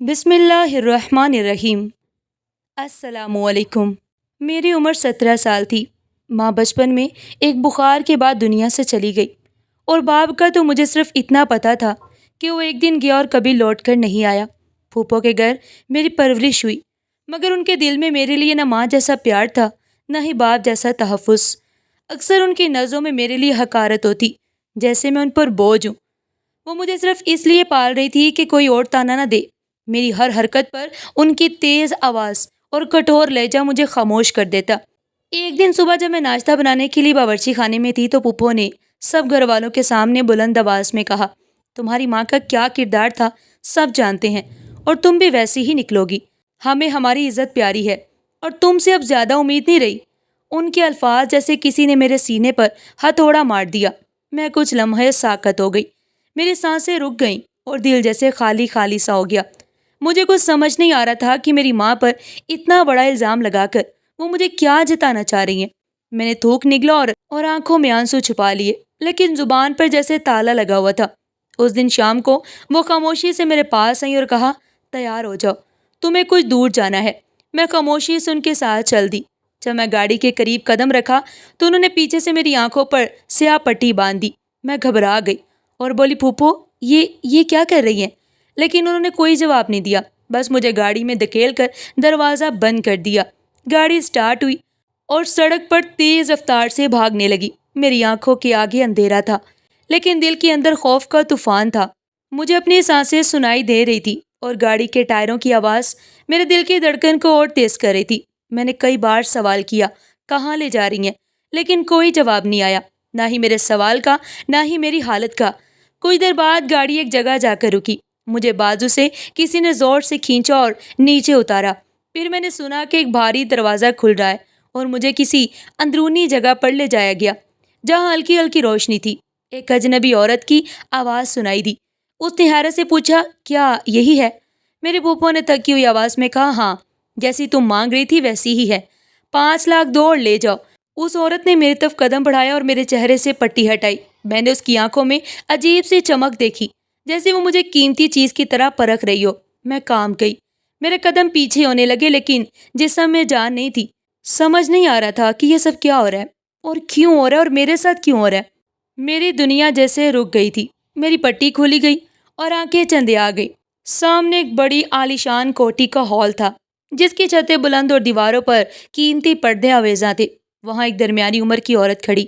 بسم اللہ الرحمن الرحیم۔ السلام علیکم۔ میری عمر 17 سال تھی۔ ماں بچپن میں ایک بخار کے بعد دنیا سے چلی گئی، اور باپ کا تو مجھے صرف اتنا پتہ تھا کہ وہ ایک دن گیا اور کبھی لوٹ کر نہیں آیا۔ پھوپھو کے گھر میری پرورش ہوئی، مگر ان کے دل میں میرے لیے نہ ماں جیسا پیار تھا، نہ ہی باپ جیسا تحفظ۔ اکثر ان کی نظروں میں میرے لیے حقارت ہوتی، جیسے میں ان پر بوجھ ہوں۔ وہ مجھے صرف اس لیے پال رہی تھی کہ کوئی اور تانا نہ دے۔ میری ہر حرکت پر ان کی تیز آواز اور کٹھور لہجہ مجھے خاموش کر دیتا۔ ایک دن صبح جب میں ناشتہ بنانے کے لیے باورچی خانے میں تھی تو پھوپھو نے سب گھر والوں کے سامنے بلند آواز میں کہا، تمہاری ماں کا کیا کردار تھا سب جانتے ہیں، اور تم بھی ویسی ہی نکلو گی۔ ہمیں ہماری عزت پیاری ہے، اور تم سے اب زیادہ امید نہیں رہی۔ ان کے الفاظ جیسے کسی نے میرے سینے پر ہتھوڑا مار دیا۔ میں کچھ لمحے ساکت ہو گئی، میری سانسیں رک گئیں اور دل جیسے خالی خالی سا ہو گیا۔ مجھے کچھ سمجھ نہیں آ رہا تھا کہ میری ماں پر اتنا بڑا الزام لگا کر وہ مجھے کیا جتانا چاہ رہی ہیں۔ میں نے تھوک نگلا اور آنکھوں میں آنسو چھپا لیے، لیکن زبان پر جیسے تالا لگا ہوا تھا۔ اس دن شام کو وہ خاموشی سے میرے پاس آئی اور کہا، تیار ہو جاؤ، تمہیں کچھ دور جانا ہے۔ میں خاموشی سے ان کے ساتھ چل دی۔ جب میں گاڑی کے قریب قدم رکھا تو انہوں نے پیچھے سے میری آنکھوں پر سیاہ پٹی باندھ دی۔ میں گھبرا گئی اور بولی، پھوپھو یہ کیا کر رہی ہیں؟ لیکن انہوں نے کوئی جواب نہیں دیا، بس مجھے گاڑی میں دھکیل کر دروازہ بند کر دیا۔ گاڑی سٹارٹ ہوئی اور سڑک پر تیز رفتار سے بھاگنے لگی۔ میری آنکھوں کے آگے اندھیرا تھا، لیکن دل کے اندر خوف کا طوفان تھا۔ مجھے اپنی سانسیں سنائی دے رہی تھی اور گاڑی کے ٹائروں کی آواز میرے دل کی دھڑکن کو اور تیز کر رہی تھی۔ میں نے کئی بار سوال کیا، کہاں لے جا رہی ہیں؟ لیکن کوئی جواب نہیں آیا، نہ ہی میرے سوال کا، نہ ہی میری حالت کا۔ کچھ دیر بعد گاڑی ایک جگہ جا کر رکی۔ مجھے بازو سے کسی نے زور سے کھینچا اور نیچے اتارا۔ پھر میں نے سنا کہ ایک بھاری دروازہ کھل رہا ہے اور مجھے کسی اندرونی جگہ پر لے جایا گیا، جہاں ہلکی ہلکی روشنی تھی۔ ایک اجنبی عورت کی آواز سنائی دی۔ اس نے حیرت سے پوچھا، کیا یہی ہے؟ میرے پھوپھو نے تھکی ہوئی آواز میں کہا، ہاں، جیسی تم مانگ رہی تھی ویسی ہی ہے۔ 5 لاکھ دو اور لے جاؤ۔ اس عورت نے میری طرف قدم بڑھایا اور میرے چہرے سے پٹی ہٹائی۔ میں نے اس کی آنکھوں میں عجیب سی چمک دیکھی، جیسے وہ مجھے قیمتی چیز کی طرح پرکھ رہی ہو۔ میں کانپ گئی، میرے قدم پیچھے ہونے لگے، لیکن جسم میں جان نہیں تھی۔ سمجھ نہیں آ رہا تھا کہ یہ سب کیا ہو رہا ہے، اور کیوں ہو رہا ہے، اور میرے ساتھ کیوں ہو رہا ہے۔ میری دنیا جیسے رک گئی تھی، میری پٹی کھولی گئی اور آنکھیں چندیا گئی۔ سامنے ایک بڑی عالیشان کوٹھی کا ہال تھا، جس کی چھتیں بلند اور دیواروں پر قیمتی پردے آویزاں تھے۔ وہاں ایک درمیانی عمر کی عورت کھڑی،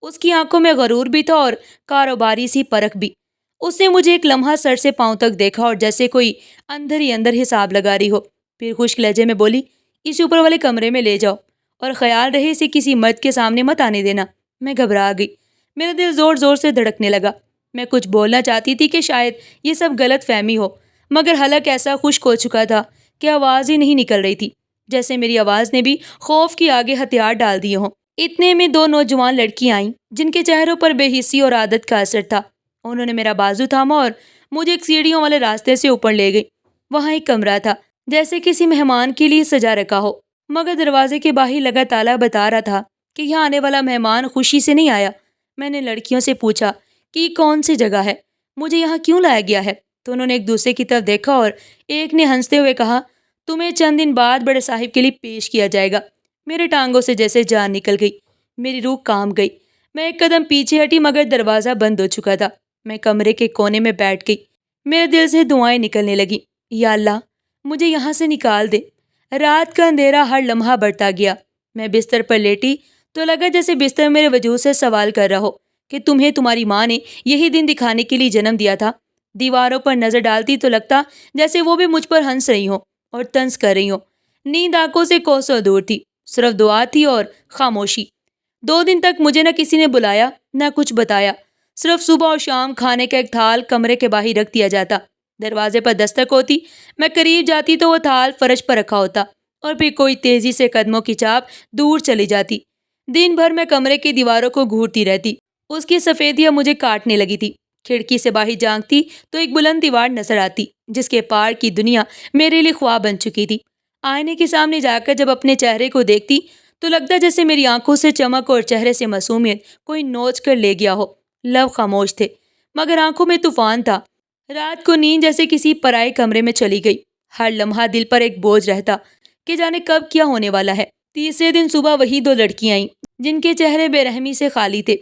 اس کی آنکھوں میں غرور بھی تھا اور کاروباری سی پرکھ بھی۔ اس نے مجھے ایک لمحہ سر سے پاؤں تک دیکھا اور جیسے کوئی اندر ہی اندر حساب لگا رہی ہو، پھر خشک لہجے میں بولی، اسے اوپر والے کمرے میں لے جاؤ، اور خیال رہے اسے کسی مرد کے سامنے مت آنے دینا۔ میں گھبرا گئی، میرا دل زور زور سے دھڑکنے لگا۔ میں کچھ بولنا چاہتی تھی کہ شاید یہ سب غلط فہمی ہو، مگر حلق ایسا خشک ہو چکا تھا کہ آواز ہی نہیں نکل رہی تھی، جیسے میری آواز نے بھی خوف کے آگے ہتھیار ڈال دیے ہوں۔ اتنے میں 2 نوجوان لڑکیاں آئیں، جن کے چہروں پر بے حسی اور عادت کا اثر تھا۔ انہوں نے میرا بازو تھاما اور مجھے ایک سیڑھیوں والے راستے سے اوپر لے گئی۔ وہاں ایک کمرہ تھا، جیسے کسی مہمان کے لیے سجا رکھا ہو، مگر دروازے کے باہر لگا تالا بتا رہا تھا کہ یہاں آنے والا مہمان خوشی سے نہیں آیا۔ میں نے لڑکیوں سے پوچھا کہ یہ کون سی جگہ ہے، مجھے یہاں کیوں لایا گیا ہے؟ تو انہوں نے ایک دوسرے کی طرف دیکھا اور ایک نے ہنستے ہوئے کہا، تمہیں چند دن بعد بڑے صاحب کے لیے پیش کیا جائے گا۔ میرے ٹانگوں سے جیسے جان نکل گئی، میری روح کانپ گئی۔ میں ایک قدم پیچھے ہٹی، مگر دروازہ بند ہو چکا تھا۔ میں کمرے کے کونے میں بیٹھ گئی، میرے دل سے دعائیں نکلنے لگیں، یا اللہ مجھے یہاں سے نکال دے۔ رات کا اندھیرا ہر لمحہ بڑھتا گیا۔ میں بستر پر لیٹی تو لگا جیسے بستر میرے وجود سے سوال کر رہا ہو کہ تمہیں تمہاری ماں نے یہی دن دکھانے کے لیے جنم دیا تھا۔ دیواروں پر نظر ڈالتی تو لگتا جیسے وہ بھی مجھ پر ہنس رہی ہوں اور طنز کر رہی ہوں۔ نیند آنکھوں سے کوسوں دور تھی، صرف دعا تھی اور خاموشی۔ 2 دن تک مجھے نہ کسی نے بلایا، نہ کچھ بتایا۔ صرف صبح اور شام کھانے کا ایک تھال کمرے کے باہر رکھ دیا جاتا۔ دروازے پر دستک ہوتی، میں قریب جاتی تو وہ تھال فرش پر رکھا ہوتا، اور پھر کوئی تیزی سے قدموں کی چاپ دور چلی جاتی۔ دن بھر میں کمرے کی دیواروں کو گھورتی رہتی، اس کی سفیدیاں مجھے کاٹنے لگی تھی۔ کھڑکی سے باہر جھانکتی تو ایک بلند دیوار نظر آتی، جس کے پار کی دنیا میرے لیے خواب بن چکی تھی۔ آئینے کے سامنے جا کر جب اپنے چہرے کو دیکھتی تو لگتا جیسے میری آنکھوں سے چمک اور چہرے سے معصومیت کوئی نوچ کر لے گیا ہو۔ لب خاموش تھے، مگر آنکھوں میں طوفان تھا۔ رات کو نیند جیسے کسی پرائے کمرے میں چلی گئی۔ ہر لمحہ دل پر ایک بوجھ رہتا کہ جانے کب کیا ہونے والا ہے۔ تیسرے دن صبح وہی دو لڑکیاں آئیں جن کے چہرے بے رحمی سے خالی تھے۔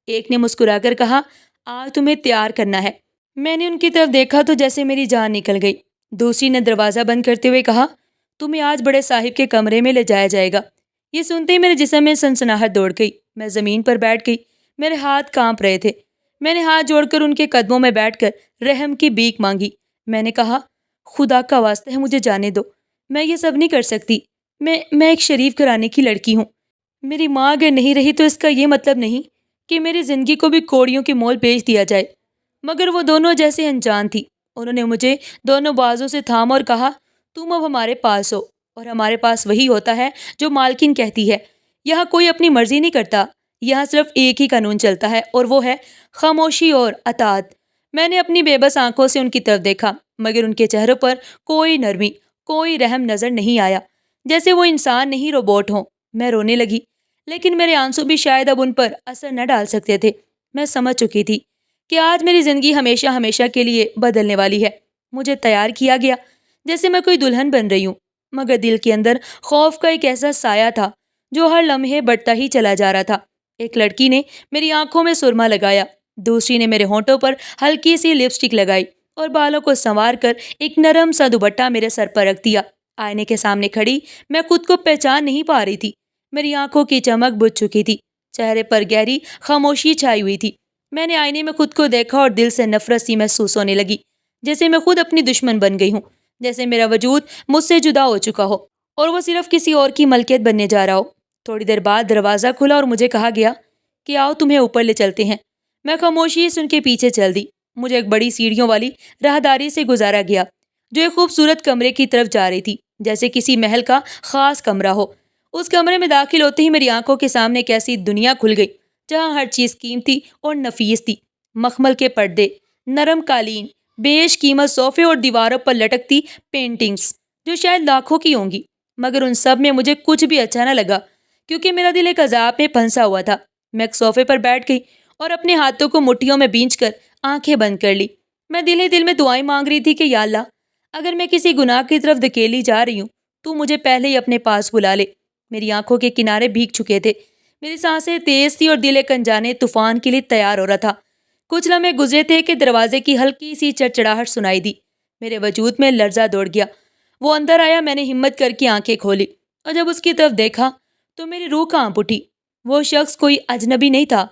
ایک نے مسکرا کر کہا، آج تمہیں تیار کرنا ہے۔ میں نے ان کی طرف دیکھا تو جیسے میری جان نکل گئی۔ دوسری نے دروازہ بند کرتے ہوئے کہا، تمہیں آج بڑے صاحب کے کمرے میں لے جایا جائے گا۔ یہ سنتے ہی میرے جسم میں سنسناہٹ دوڑ گئی۔ میں زمین پر بیٹھ گئی، میرے ہاتھ کانپ رہے تھے۔ میں نے ہاتھ جوڑ کر ان کے قدموں میں بیٹھ کر رحم کی بھیک مانگی۔ میں نے کہا، خدا کا واسطہ ہے مجھے جانے دو، میں یہ سب نہیں کر سکتی۔ میں ایک شریف گھرانے کی لڑکی ہوں۔ میری ماں اگر نہیں رہی تو اس کا یہ مطلب نہیں کہ میری زندگی کو بھی کوڑیوں کے مول بیچ دیا جائے۔ مگر وہ دونوں جیسے انجان تھی۔ انہوں نے مجھے دونوں بازوں سے تھاما اور کہا، تم اب ہمارے پاس ہو، اور ہمارے پاس وہی ہوتا ہے جو مالکن کہتی ہے۔ یہاں کوئی اپنی مرضی نہیں کرتا، یہاں صرف ایک ہی قانون چلتا ہے، اور وہ ہے خاموشی اور اطاعت۔ میں نے اپنی بے بس آنکھوں سے ان کی طرف دیکھا، مگر ان کے چہروں پر کوئی نرمی، کوئی رحم نظر نہیں آیا، جیسے وہ انسان نہیں روبوٹ ہوں۔ میں رونے لگی، لیکن میرے آنسو بھی شاید اب ان پر اثر نہ ڈال سکتے تھے۔ میں سمجھ چکی تھی کہ آج میری زندگی ہمیشہ ہمیشہ کے لیے بدلنے والی ہے۔ مجھے تیار کیا گیا جیسے میں کوئی دلہن بن رہی ہوں، مگر دل کے اندر خوف کا ایک ایسا سایہ تھا جو ہر لمحے بڑھتا ہی چلا جا رہا تھا۔ ایک لڑکی نے میری آنکھوں میں سرما لگایا، دوسری نے میرے ہونٹوں پر ہلکی سی لپسٹک لگائی اور بالوں کو سنوار کر ایک نرم سا دوپٹہ میرے سر پر رکھ دیا۔ آئینے کے سامنے کھڑی میں خود کو پہچان نہیں پا رہی تھی۔ میری آنکھوں کی چمک بجھ چکی تھی، چہرے پر گہری خاموشی چھائی ہوئی تھی۔ میں نے آئینے میں خود کو دیکھا اور دل سے نفرت سی محسوس ہونے لگی، جیسے میں خود اپنی دشمن بن گئی ہوں، جیسے میرا وجود مجھ سے جدا ہو چکا ہو اور وہ صرف کسی اور کی ملکیت بننے جا رہا ہو۔ تھوڑی دیر بعد دروازہ کھلا اور مجھے کہا گیا کہ آؤ تمہیں اوپر لے چلتے ہیں۔ میں خاموشی سے ان کے پیچھے چل دی۔ مجھے ایک بڑی سیڑھیوں والی راہداری سے گزارا گیا جو ایک خوبصورت کمرے کی طرف جا رہی تھی، جیسے کسی محل کا خاص کمرہ ہو۔ اس کمرے میں داخل ہوتے ہی میری آنکھوں کے سامنے ایک ایسی دنیا کھل گئی جہاں ہر چیز قیمتی اور نفیس تھی۔ مخمل کے پردے، نرم قالین، بیش قیمت صوفے اور دیواروں پر لٹکتی پینٹنگز جو شاید لاکھوں کی ہوں گی، مگر ان سب میں مجھے کچھ بھی اچھا نہ لگا، کیونکہ میرا دل ایک عذاب میں پھنسا ہوا تھا۔ میں ایک صوفے پر بیٹھ گئی اور اپنے ہاتھوں کو مٹھیوں میں بھینچ کر آنکھیں بند کر لی۔ میں دل ہی دل میں دعائیں مانگ رہی تھی کہ یا اللہ، اگر میں کسی گناہ کی طرف دھکیلی جا رہی ہوں تو مجھے پہلے ہی اپنے پاس بلا لے۔ میری آنکھوں کے کنارے بھیگ چکے تھے، میری سانسیں تیز تھی اور دل ایک انجانے طوفان کے لیے تیار ہو رہا تھا۔ کچھ لمحے گزرے تھے کہ دروازے کی ہلکی سی چڑچڑاہٹ سنائی دی۔ میرے وجود میں لرزہ دوڑ گیا۔ وہ اندر آیا، میں نے ہمت کر کے آنکھیں کھولی اور جب اس کی طرف دیکھا تو میری روح کانپ اٹھی۔ وہ شخص کوئی اجنبی نہیں تھا،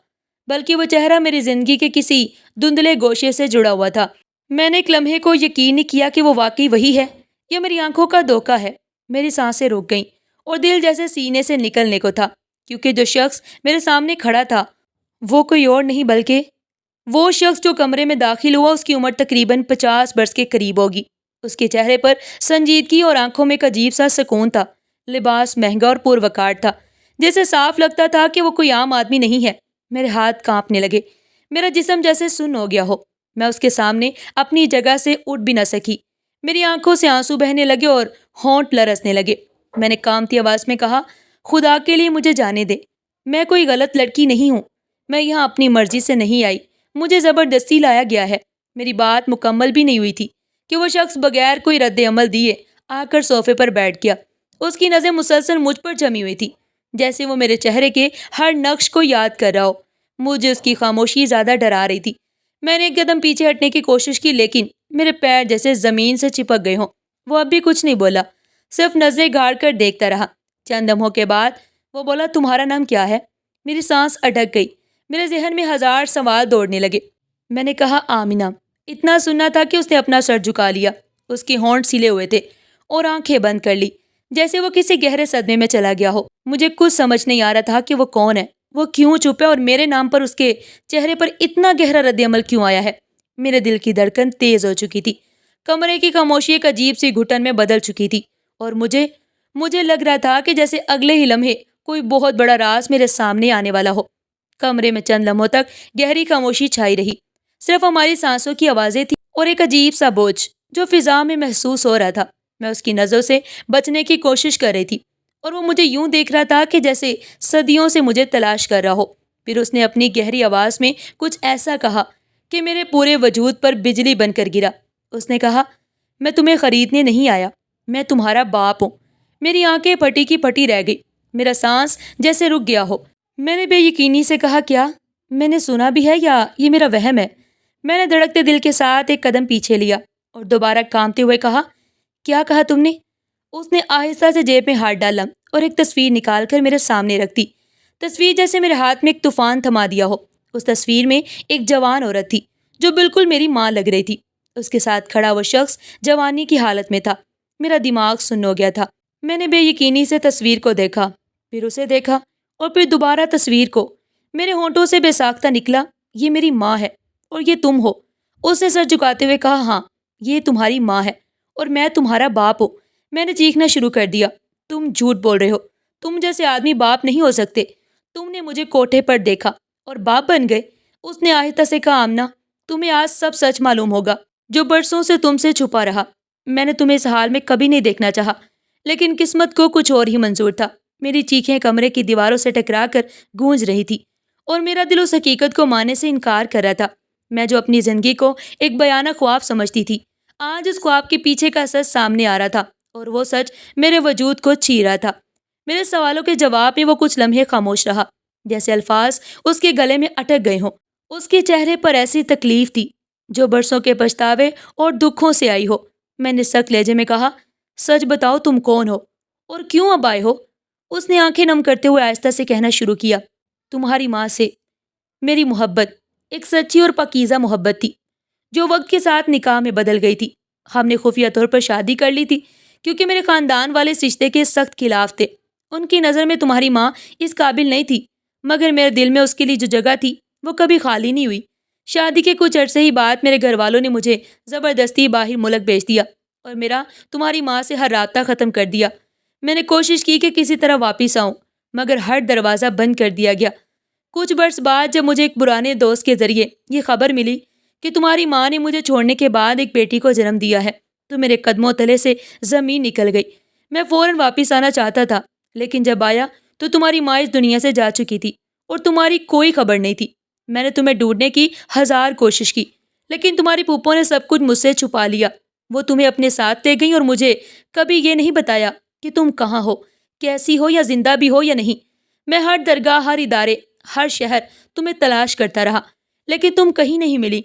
بلکہ وہ چہرہ میری زندگی کے کسی دھندلے گوشے سے جڑا ہوا تھا۔ میں نے ایک لمحے کو یقین نہیں کیا کہ وہ واقعی وہی ہے یا میری آنکھوں کا دھوکہ ہے۔ میری سانسیں رک گئیں اور دل جیسے سینے سے نکلنے کو تھا، کیونکہ جو شخص میرے سامنے کھڑا تھا وہ کوئی اور نہیں بلکہ وہ شخص جو کمرے میں داخل ہوا۔ اس کی عمر تقریباً 50 برس کے قریب ہوگی۔ اس کے چہرے پر سنجیدگی اور آنکھوں میں ایک عجیب سا سکون تھا۔ لباس مہنگا اور پروکار تھا، جیسے صاف لگتا تھا کہ وہ کوئی عام آدمی نہیں ہے۔ میرے ہاتھ کانپنے لگے، میرا جسم جیسے سن ہو گیا ہو۔ میں اس کے سامنے اپنی جگہ سے اٹھ بھی نہ سکی۔ میری آنکھوں سے آنسو بہنے لگے اور ہونٹ لرزنے لگے۔ میں نے کانپتی آواز میں کہا، خدا کے لیے مجھے جانے دے، میں کوئی غلط لڑکی نہیں ہوں، میں یہاں اپنی مرضی سے نہیں آئی، مجھے زبردستی لایا گیا ہے۔ میری بات مکمل بھی نہیں ہوئی تھی کہ وہ شخص بغیر کوئی رد عمل دیے آ کر صوفے پر بیٹھ گیا۔ اس کی نظریں مسلسل مجھ پر جمی ہوئی تھی، جیسے وہ میرے چہرے کے ہر نقش کو یاد کر رہا ہو۔ مجھے اس کی خاموشی زیادہ ڈرا رہی تھی۔ میں نے ایک قدم پیچھے ہٹنے کی کوشش کی، لیکن میرے پیر جیسے زمین سے چپک گئے ہوں۔ وہ اب بھی کچھ نہیں بولا، صرف نظریں گاڑ کر دیکھتا رہا۔ چند لمحوں کے بعد وہ بولا، تمہارا نام کیا ہے؟ میری سانس اٹک گئی، میرے ذہن میں ہزار سوال دوڑنے لگے۔ میں نے کہا، آمینہ۔ اتنا سننا تھا کہ اس نے اپنا سر جھکا لیا، اس کے ہونٹ سلے ہوئے تھے اور آنکھیں بند کر لی، جیسے وہ کسی گہرے صدمے میں چلا گیا ہو۔ مجھے کچھ سمجھ نہیں آ رہا تھا کہ وہ کون ہے، وہ کیوں چپ ہے اور میرے نام پر اس کے چہرے پر اتنا گہرا رد عمل کیوں آیا ہے۔ میرے دل کی دھڑکن تیز ہو چکی تھی، کمرے کی خاموشی ایک عجیب سی گھٹن میں بدل چکی تھی اور مجھے لگ رہا تھا کہ جیسے اگلے ہی لمحے کوئی بہت بڑا راز میرے سامنے آنے والا ہو۔ کمرے میں چند لمحوں تک گہری خاموشی چھائی رہی، صرف ہماری سانسوں کی آوازیں تھیں اور ایک عجیب سا بوجھ جو فضا میں محسوس ہو رہا تھا۔ میں اس کی نظروں سے بچنے کی کوشش کر رہی تھی اور وہ مجھے یوں دیکھ رہا تھا کہ جیسے صدیوں سے مجھے تلاش کر رہا ہو۔ پھر اس نے اپنی گہری آواز میں کچھ ایسا کہا کہ میرے پورے وجود پر بجلی بن کر گرا۔ اس نے کہا، میں تمہیں خریدنے نہیں آیا، میں تمہارا باپ ہوں۔ میری آنکھیں پھٹی کی پھٹی رہ گئی، میرا سانس جیسے رک گیا ہو۔ میں نے بے یقینی سے کہا، کیا میں نے سنا بھی ہے یا یہ میرا وہم ہے؟ میں نے دھڑکتے دل کے ساتھ ایک قدم پیچھے لیا اور دوبارہ کانپتے ہوئے کہا، کیا کہا تم نے؟ اس نے آہستہ سے جیب میں ہاتھ ڈالا اور ایک تصویر نکال کر میرے سامنے رکھ دی۔ تصویر جیسے میرے ہاتھ میں ایک طوفان تھما دیا ہو۔ اس تصویر میں ایک جوان عورت تھی جو بالکل میری ماں لگ رہی تھی۔ اس کے ساتھ کھڑا وہ شخص جوانی کی حالت میں تھا۔ میرا دماغ سن ہو گیا تھا۔ میں نے بے یقینی سے تصویر کو دیکھا، پھر اسے دیکھا اور پھر دوبارہ تصویر کو۔ میرے ہونٹوں سے بے ساختہ نکلا، یہ میری ماں ہے اور یہ تم ہو۔ اس نے سر جھکاتے ہوئے کہا، ہاں یہ تمہاری ماں ہے اور میں تمہارا باپ ہوں۔ میں نے چیخنا شروع کر دیا، تم جھوٹ بول رہے ہو، تم جیسے آدمی باپ نہیں ہو سکتے۔ تم نے مجھے کوٹھے پر دیکھا اور باپ بن گئے۔ اس نے آہستہ سے کہا، آمنہ تمہیں آج سب سچ معلوم ہوگا جو برسوں سے تم سے چھپا رہا۔ میں نے تمہیں اس حال میں کبھی نہیں دیکھنا چاہا، لیکن قسمت کو کچھ اور ہی منظور تھا۔ میری چیخیں کمرے کی دیواروں سے ٹکرا کر گونج رہی تھی اور میرا دل اس حقیقت کو ماننے سے انکار کر رہا تھا۔ میں جو اپنی زندگی کو ایک بیانہ خواب سمجھتی تھی، آج اس خواب کے پیچھے کا سچ سامنے آ رہا تھا اور وہ سچ میرے وجود کو چیر رہا تھا۔ میرے سوالوں کے جواب میں وہ کچھ لمحے خاموش رہا، جیسے الفاظ اس کے گلے میں اٹک گئے ہوں۔ اس کے چہرے پر ایسی تکلیف تھی جو برسوں کے پچھتاوے اور دکھوں سے آئی ہو۔ میں نے سخت لہجے میں کہا، سچ بتاؤ تم کون ہو اور کیوں اب آئے ہو؟ اس نے آنکھیں نم کرتے ہوئے آہستہ سے کہنا شروع کیا، تمہاری ماں سے میری محبت ایک سچی اور پاکیزہ محبت تھی جو وقت کے ساتھ نکاح میں بدل گئی تھی۔ ہم نے خفیہ طور پر شادی کر لی تھی کیونکہ میرے خاندان والے اس رشتے کے سخت خلاف تھے۔ ان کی نظر میں تمہاری ماں اس قابل نہیں تھی، مگر میرے دل میں اس کے لیے جو جگہ تھی وہ کبھی خالی نہیں ہوئی۔ شادی کے کچھ عرصے ہی بعد میرے گھر والوں نے مجھے زبردستی باہر ملک بھیج دیا اور میرا تمہاری ماں سے ہر رابطہ ختم کر دیا۔ میں نے کوشش کی کہ کسی طرح واپس آؤں، مگر ہر دروازہ بند کر دیا گیا۔ کچھ برس بعد جب مجھے ایک پرانے دوست کے ذریعے یہ خبر ملی کہ تمہاری ماں نے مجھے چھوڑنے کے بعد ایک بیٹی کو جنم دیا ہے، تو میرے قدموں تلے سے زمین نکل گئی۔ میں فوراً واپس آنا چاہتا تھا، لیکن جب آیا تو تمہاری ماں اس دنیا سے جا چکی تھی اور تمہاری کوئی خبر نہیں تھی۔ میں نے تمہیں ڈھونڈنے کی ہزار کوشش کی، لیکن تمہاری پھوپھو نے سب کچھ مجھ سے چھپا لیا۔ وہ تمہیں اپنے ساتھ لے گئیں اور مجھے کبھی یہ نہیں بتایا کہ تم کہاں ہو، کیسی ہو یا زندہ بھی ہو یا نہیں۔ میں ہر درگاہ، ہر ادارے، ہر شہر تمہیں تلاش کرتا رہا، لیکن تم کہیں نہیں ملی۔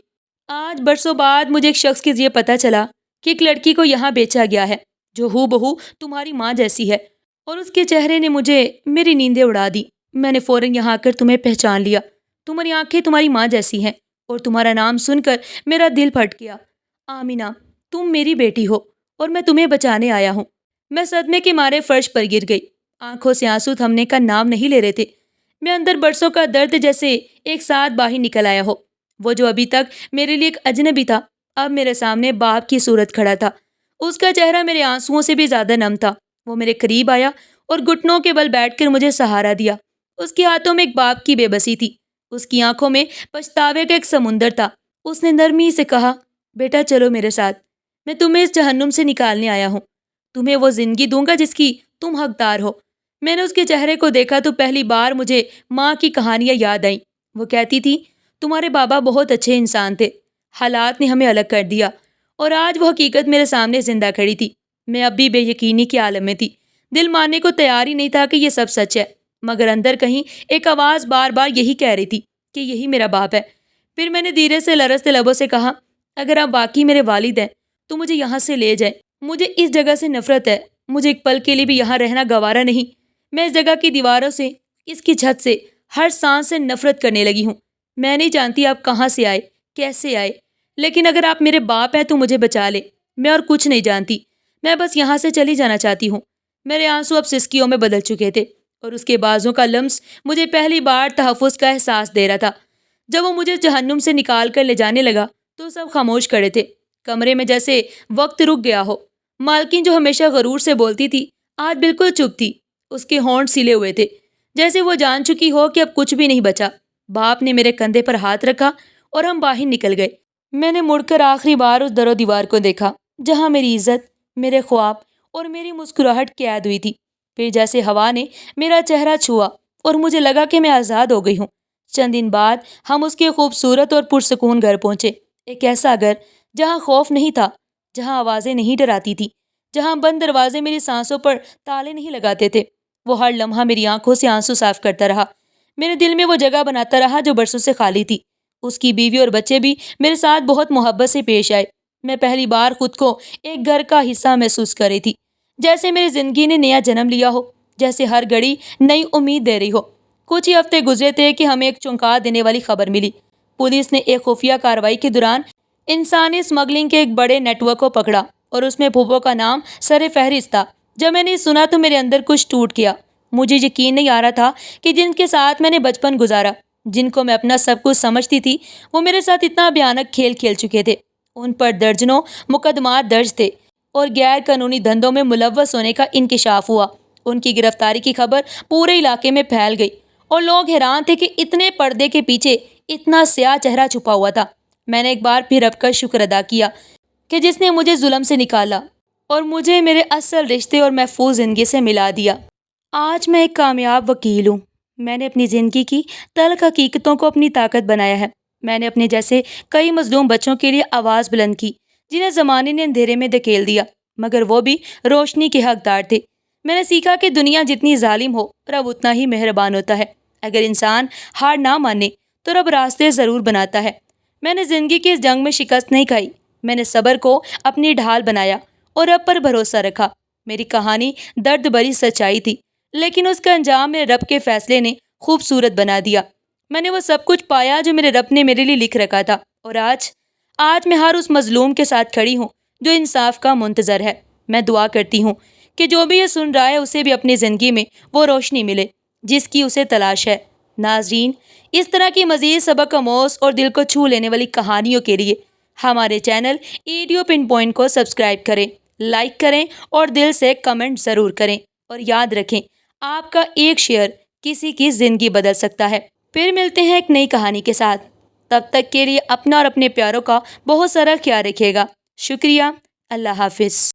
آج برسوں بعد مجھے ایک شخص کے ذریعے پتہ چلا کہ ایک لڑکی کو یہاں بیچا گیا ہے جو ہو بہو تمہاری ماں جیسی ہے، اور اس کے چہرے نے مجھے میری نیندیں اڑا دی۔ میں نے فوراً یہاں آ کر تمہیں پہچان لیا۔ تمہاری آنکھیں تمہاری ماں جیسی ہیں اور تمہارا نام سن کر میرا دل پھٹ گیا۔ آمینہ، تم میری بیٹی ہو اور میں تمہیں بچانے آیا ہوں۔ میں صدمے کے مارے فرش پر گر گئی، آنکھوں سے آنسو تھمنے کا نام نہیں لے رہے تھے۔ میں اندر برسوں کا درد جیسے ایک ساتھ باہر نکل آیا ہو۔ وہ جو ابھی تک میرے لیے ایک اجنبی تھا، اب میرے سامنے باپ کی صورت کھڑا تھا۔ اس کا چہرہ میرے آنسوؤں سے بھی زیادہ نم تھا۔ وہ میرے قریب آیا اور گھٹنوں کے بل بیٹھ کر مجھے سہارا دیا۔ اس کے ہاتھوں میں ایک باپ کی بے بسی تھی، اس کی آنکھوں میں پچھتاوے کا ایک سمندر تھا۔ اس نے نرمی سے کہا، بیٹا چلو میرے ساتھ، میں تمہیں اس جہنم سے نکالنے آیا ہوں۔ تمہیں وہ زندگی دوں گا جس کی تم حقدار ہو۔ میں نے اس کے چہرے کو دیکھا تو پہلی بار مجھے ماں کی کہانیاں یاد آئیں۔ وہ کہتی تھی، تمہارے بابا بہت اچھے انسان تھے، حالات نے ہمیں الگ کر دیا، اور آج وہ حقیقت میرے سامنے زندہ کھڑی تھی۔ میں اب بھی بے یقینی کے عالم میں تھی، دل ماننے کو تیار ہی نہیں تھا کہ یہ سب سچ ہے، مگر اندر کہیں ایک آواز بار بار یہی کہہ رہی تھی کہ یہی میرا باپ ہے۔ پھر میں نے دھیرے سے لرزتے لبوں سے کہا، اگر آپ واقعی میرے والد ہیں تو مجھے یہاں سے لے جائیں۔ مجھے اس جگہ سے نفرت ہے، مجھے ایک پل کے لیے بھی یہاں رہنا گوارا نہیں۔ میں اس جگہ کی دیواروں سے، اس کی چھت سے، ہر سانس سے نفرت کرنے لگی ہوں۔ میں نہیں جانتی آپ کہاں سے آئے، کیسے آئے، لیکن اگر آپ میرے باپ ہیں تو مجھے بچا لے۔ میں اور کچھ نہیں جانتی، میں بس یہاں سے چلی جانا چاہتی ہوں۔ میرے آنسو اب سسکیوں میں بدل چکے تھے اور اس کے بازوں کا لمس مجھے پہلی بار تحفظ کا احساس دے رہا تھا۔ جب وہ مجھے جہنم سے نکال کر لے جانے لگا تو سب خاموش کھڑے تھے، کمرے میں جیسے وقت رک گیا ہو۔ مالکن جو ہمیشہ غرور سے بولتی تھی آج بالکل چپ تھی، اس کے ہونٹ سلے ہوئے تھے، جیسے وہ جان چکی ہو کہ اب کچھ بھی نہیں بچا۔ باپ نے میرے کندھے پر ہاتھ رکھا اور ہم باہر نکل گئے۔ میں نے مڑ کر آخری بار اس در و دیوار کو دیکھا جہاں میری عزت، میرے خواب اور میری مسکراہٹ قید ہوئی تھی۔ پھر جیسے ہوا نے میرا چہرہ چھوا اور مجھے لگا کہ میں آزاد ہو گئی ہوں۔ چند دن بعد ہم اس کے خوبصورت اور پرسکون گھر پہنچے، ایک ایسا گھر جہاں خوف نہیں تھا، جہاں آوازیں نہیں ڈراتی تھیں، جہاں بند دروازے میری سانسوں پر تالے نہیں لگاتے تھے۔ وہ ہر لمحہ میری آنکھوں سے آنسو صاف کرتا رہا، میرے دل میں وہ جگہ بناتا رہا جو برسوں سے خالی تھی۔ اس کی بیوی اور بچے بھی میرے ساتھ بہت محبت سے پیش آئے۔ میں پہلی بار خود کو ایک گھر کا حصہ محسوس کر رہی تھی، جیسے میری زندگی نے نیا جنم لیا ہو، جیسے ہر گھڑی نئی امید دے رہی ہو۔ کچھ ہی ہفتے گزرے تھے کہ ہمیں ایک چونکا دینے والی خبر ملی۔ پولیس نے ایک خفیہ کارروائی کے دوران انسانی اسمگلنگ کے ایک بڑے نیٹ ورک کو پکڑا اور اس میں پھوپھو کا نام سر فہرست تھا۔ جب میں نے سنا تو میرے اندر کچھ ٹوٹ گیا۔ مجھے یقین نہیں آ رہا تھا کہ جن کے ساتھ میں نے بچپن گزارا، جن کو میں اپنا سب کچھ سمجھتی تھی، وہ میرے ساتھ اتنا بھیانک کھیل کھیل چکے تھے۔ ان پر درجنوں مقدمات درج تھے اور غیر قانونی دھندوں میں ملوث ہونے کا انکشاف ہوا۔ ان کی گرفتاری کی خبر پورے علاقے میں پھیل گئی اور لوگ حیران تھے کہ اتنے پردے کے پیچھے اتنا سیاہ چہرہ چھپا ہوا تھا۔ میں نے ایک بار پھر رب کا شکر ادا کیا کہ جس نے مجھے ظلم سے نکالا اور مجھے میرے اصل رشتے اور محفوظ زندگی سے ملا دیا۔ آج میں ایک کامیاب وکیل ہوں۔ میں نے اپنی زندگی کی تلخ حقیقتوں کو اپنی طاقت بنایا ہے۔ میں نے اپنے جیسے کئی مظلوم بچوں کے لیے آواز بلند کی، جنہیں زمانے نے اندھیرے میں دھکیل دیا، مگر وہ بھی روشنی کے حقدار تھے۔ میں نے سیکھا کہ دنیا جتنی ظالم ہو، رب اتنا ہی مہربان ہوتا ہے۔ اگر انسان ہار نہ مانے تو رب راستے ضرور بناتا ہے۔ میں نے زندگی کی اس جنگ میں شکست نہیں کھائی۔ میں نے صبر کو اپنی ڈھال بنایا اور رب پر بھروسہ رکھا۔ میری کہانی درد بھری سچائی تھی، لیکن اس کا انجام میرے رب کے فیصلے نے خوبصورت بنا دیا۔ میں نے وہ سب کچھ پایا جو میرے رب نے میرے لیے لکھ رکھا تھا، اور آج میں ہر اس مظلوم کے ساتھ کھڑی ہوں جو انصاف کا منتظر ہے۔ میں دعا کرتی ہوں کہ جو بھی یہ سن رہا ہے اسے بھی اپنی زندگی میں وہ روشنی ملے جس کی اسے تلاش ہے۔ ناظرین، اس طرح کی مزید سبق آموز اور دل کو چھو لینے والی کہانیوں کے لیے ہمارے چینل ایڈیو پن پوائنٹ کو سبسکرائب کریں، لائک کریں اور دل سے کمنٹ ضرور کریں، اور یاد رکھیں آپ کا ایک شیئر کسی کی زندگی بدل سکتا ہے۔ پھر ملتے ہیں ایک نئی کہانی کے ساتھ۔ تب تک کے لیے اپنا اور اپنے پیاروں کا بہت سارا خیال رکھیے گا۔ شکریہ۔ اللہ حافظ۔